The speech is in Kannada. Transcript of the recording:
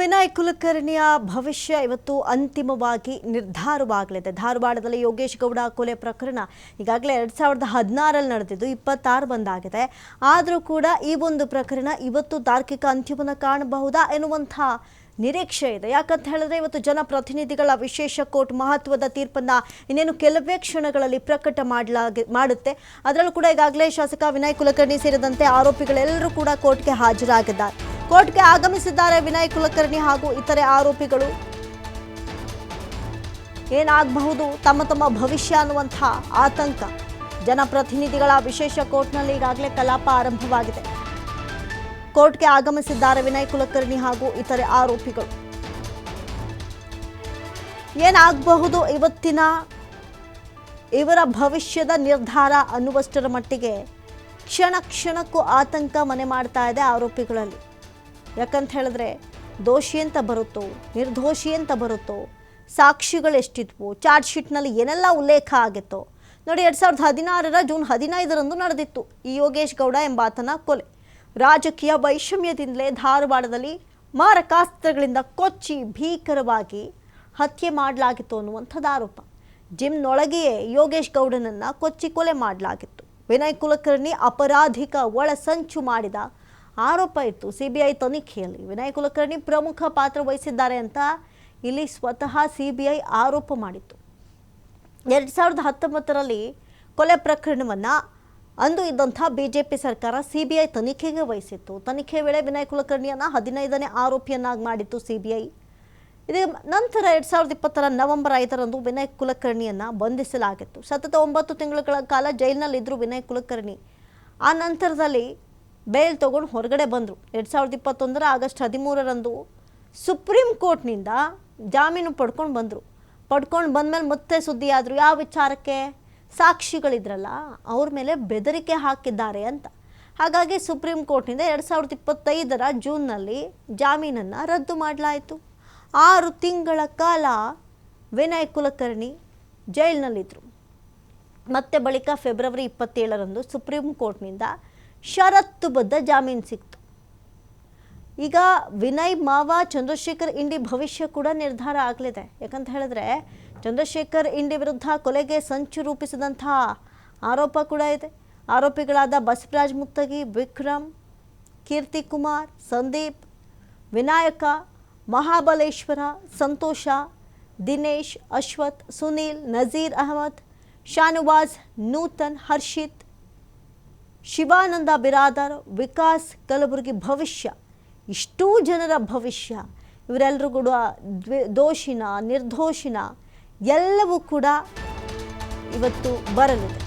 ವಿನಯ್ ಕುಲಕರ್ಣಿಯ ಭವಿಷ್ಯ ಇವತ್ತು ಅಂತಿಮವಾಗಿ ನಿರ್ಧಾರವಾಗಲಿದೆ. ಧಾರವಾಡದಲ್ಲಿ ಯೋಗೇಶ್ ಗೌಡ ಕೊಲೆ ಪ್ರಕರಣ ಈಗಾಗಲೇ 2016ರಲ್ಲಿ ನಡೆದಿದ್ದು 26 ಬಂದಾಗಿದೆ. ಆದರೂ ಕೂಡ ಈ ಒಂದು ಪ್ರಕರಣ ಇವತ್ತು ತಾರ್ಕಿಕ ಅಂತ್ಯವನ್ನು ಕಾಣಬಹುದಾ ಎನ್ನುವಂಥ ನಿರೀಕ್ಷೆ ಇದೆ. ಯಾಕಂತ ಹೇಳಿದ್ರೆ ಇವತ್ತು ಜನಪ್ರತಿನಿಧಿಗಳ ವಿಶೇಷ ಕೋರ್ಟ್ ಮಹತ್ವದ ತೀರ್ಪನ್ನು ಇನ್ನೇನು ಕೆಲವೇ ಕ್ಷಣಗಳಲ್ಲಿ ಪ್ರಕಟ ಮಾಡುತ್ತೆ. ಅದರಲ್ಲೂ ಕೂಡ ಈಗಾಗಲೇ ಶಾಸಕ ವಿನಯ್ ಕುಲಕರ್ಣಿ ಸೇರಿದಂತೆ ಆರೋಪಿಗಳೆಲ್ಲರೂ ಕೂಡ ಕೋರ್ಟ್ಗೆ ಹಾಜರಾಗಿದ್ದಾರೆ. ಕೋರ್ಟ್ಗೆ ಆಗಮಿಸಿದ್ದಾರೆ ವಿನಯ್ ಕುಲಕರ್ಣಿ ಹಾಗೂ ಇತರೆ ಆರೋಪಿಗಳು. ಏನಾಗಬಹುದು ತಮ್ಮ ಭವಿಷ್ಯ ಅನ್ನುವಂಥ ಆತಂಕ. ಜನಪ್ರತಿನಿಧಿಗಳ ವಿಶೇಷ ಕೋರ್ಟ್ನಲ್ಲಿ ಈಗಾಗಲೇ ಕಲಾಪ ಆರಂಭವಾಗಿದೆ. ಕೋರ್ಟ್ಗೆ ಆಗಮಿಸಿದ್ದಾರೆ ವಿನಯ್ ಕುಲಕರ್ಣಿ ಹಾಗೂ ಇತರೆ ಆರೋಪಿಗಳು. ಏನಾಗಬಹುದು ಇವತ್ತಿನ ಇವರ ಭವಿಷ್ಯದ ನಿರ್ಧಾರ ಅನ್ನುವಷ್ಟರ ಮಟ್ಟಿಗೆ ಕ್ಷಣ ಕ್ಷಣಕ್ಕೂ ಆತಂಕ ಮನೆ ಮಾಡ್ತಾ ಇದೆ ಆರೋಪಿಗಳಲ್ಲಿ. ಯಾಕಂತ ಹೇಳಿದ್ರೆ ದೋಷಿ ಅಂತ ಬರುತ್ತೋ ನಿರ್ದೋಷಿ ಅಂತ ಬರುತ್ತೋ, ಸಾಕ್ಷಿಗಳು ಎಷ್ಟಿದ್ವು, ಚಾರ್ಜ್ ಶೀಟ್ನಲ್ಲಿ ಏನೆಲ್ಲ ಉಲ್ಲೇಖ ಆಗಿತ್ತೋ ನೋಡಿ. 2016ರ ಜೂನ್ 15ರಂದು ನಡೆದಿತ್ತು ಈ ಯೋಗೇಶ್ ಗೌಡ ಎಂಬಾತನ ಕೊಲೆ. ರಾಜಕೀಯ ವೈಷಮ್ಯದಿಂದಲೇ ಧಾರವಾಡದಲ್ಲಿ ಮಾರಕಾಸ್ತ್ರಗಳಿಂದ ಕೊಚ್ಚಿ ಭೀಕರವಾಗಿ ಹತ್ಯೆ ಮಾಡಲಾಗಿತ್ತು ಅನ್ನುವಂಥದ್ದು ಆರೋಪ. ಜಿಮ್ನೊಳಗೆಯೇ ಯೋಗೇಶ್ ಗೌಡನನ್ನು ಕೊಚ್ಚಿ ಕೊಲೆ ಮಾಡಲಾಗಿತ್ತು. ವಿನಯ್ ಕುಲಕರ್ಣಿ ಅಪರಾಧಿಕ ಒಳಸಂಚು ಮಾಡಿದ ಆರೋಪ ಇತ್ತು ಸಿಬಿಐ ತನಿಖೆಯಲ್ಲಿ. ವಿನಯ್ ಕುಲಕರ್ಣಿ ಪ್ರಮುಖ ಪಾತ್ರ ವಹಿಸಿದ್ದಾರೆ ಅಂತ ಇಲ್ಲಿ ಸ್ವತಃ ಸಿಬಿಐ ಆರೋಪ ಮಾಡಿತ್ತು. 2019ರಲ್ಲಿ ಕೊಲೆ ಪ್ರಕರಣವನ್ನು ಅಂದು ಇದ್ದಂಥ ಬಿಜೆಪಿ ಸರ್ಕಾರ ಸಿಬಿಐ ತನಿಖೆಗೆ ವಹಿಸಿತ್ತು. ತನಿಖೆ ವೇಳೆ ವಿನಯ್ ಕುಲಕರ್ಣಿಯನ್ನು 15ನೇ ಆರೋಪಿಯನ್ನಾಗಿ ಮಾಡಿತ್ತು ಸಿಬಿಐ. ಇದು ನಂತರ 2020ರ ನವೆಂಬರ್ 5ರಂದು ವಿನಯ್ ಕುಲಕರ್ಣಿಯನ್ನು ಬಂಧಿಸಲಾಗಿತ್ತು. ಸತತ 9 ತಿಂಗಳ ಕಾಲ ಜೈಲಿನಲ್ಲಿದ್ದರು ವಿನಯ್ ಕುಲಕರ್ಣಿ. ಆ ನಂತರದಲ್ಲಿ ಬೇಲ್ ತಗೊಂಡು ಹೊರಗಡೆ ಬಂದರು. 2021ರ ಆಗಸ್ಟ್ 13ರಂದು ಸುಪ್ರೀಂ ಕೋರ್ಟ್ನಿಂದ ಜಾಮೀನು ಪಡ್ಕೊಂಡು ಬಂದರು. ಪಡ್ಕೊಂಡು ಬಂದಮೇಲೆ ಮತ್ತೆ ಸುದ್ದಿ ಆದರು. ಯಾವ ವಿಚಾರಕ್ಕೆ? ಸಾಕ್ಷಿಗಳಿದ್ರಲ್ಲ ಅವ್ರ ಮೇಲೆ ಬೆದರಿಕೆ ಹಾಕಿದ್ದಾರೆ ಅಂತ. ಹಾಗಾಗಿ ಸುಪ್ರೀಂ ಕೋರ್ಟ್ನಿಂದ 2025ರ ಜೂನ್ನಲ್ಲಿ ಜಾಮೀನನ್ನು ರದ್ದು ಮಾಡಲಾಯಿತು. 6 ತಿಂಗಳ ಕಾಲ ವಿನಯ್ ಕುಲಕರ್ಣಿ ಜೈಲಿನಲ್ಲಿದ್ದರು. ಮತ್ತೆ ಬಳಿಕ ಫೆಬ್ರವರಿ 27ರಂದು ಸುಪ್ರೀಂ ಕೋರ್ಟ್ನಿಂದ ಷರತ್ತುಬದ್ಧ ಜಾಮೀನು ಸಿಕ್ತು. ಈಗ ವಿನಯ್ ಮಾವ ಚಂದ್ರಶೇಖರ್ ಇಂಡಿ ಭವಿಷ್ಯ ಕೂಡ ನಿರ್ಧಾರ ಆಗಲಿದೆ. ಯಾಕಂತ ಹೇಳಿದ್ರೆ ಚಂದ್ರಶೇಖರ್ ಇಂಡಿ ವಿರುದ್ಧ ಕೊಲೆಗೆ ಸಂಚು ರೂಪಿಸಿದಂತಹ ಆರೋಪ ಕೂಡ ಇದೆ. ಆರೋಪಿಗಳಾದ ಬಸವರಾಜ್ ಮುತ್ತಗಿ, ವಿಕ್ರಮ್, ಕೀರ್ತಿ ಕುಮಾರ್, ಸಂದೀಪ್, ವಿನಾಯಕ, ಮಹಾಬಲೇಶ್ವರ, ಸಂತೋಷ, ದಿನೇಶ್, ಅಶ್ವಥ್, ಸುನೀಲ್, ನಜೀರ್ ಅಹಮದ್, ಶಾನವಾಜ್, ನೂತನ್, ಹರ್ಷಿತ್, ಶಿವಾನಂದ ಬಿರಾದರ್, ವಿಕಾಸ್ ಕಲಬುರ್ಗಿ ಭವಿಷ್ಯ, ಇಷ್ಟೂ ಜನರ ಭವಿಷ್ಯ, ಇವರೆಲ್ಲರೂ ಕೂಡ ದೋಷಿನ ನಿರ್ದೋಷಿನ ಎಲ್ಲವೂ ಕೂಡ ಇವತ್ತು ಬರಲಿದೆ.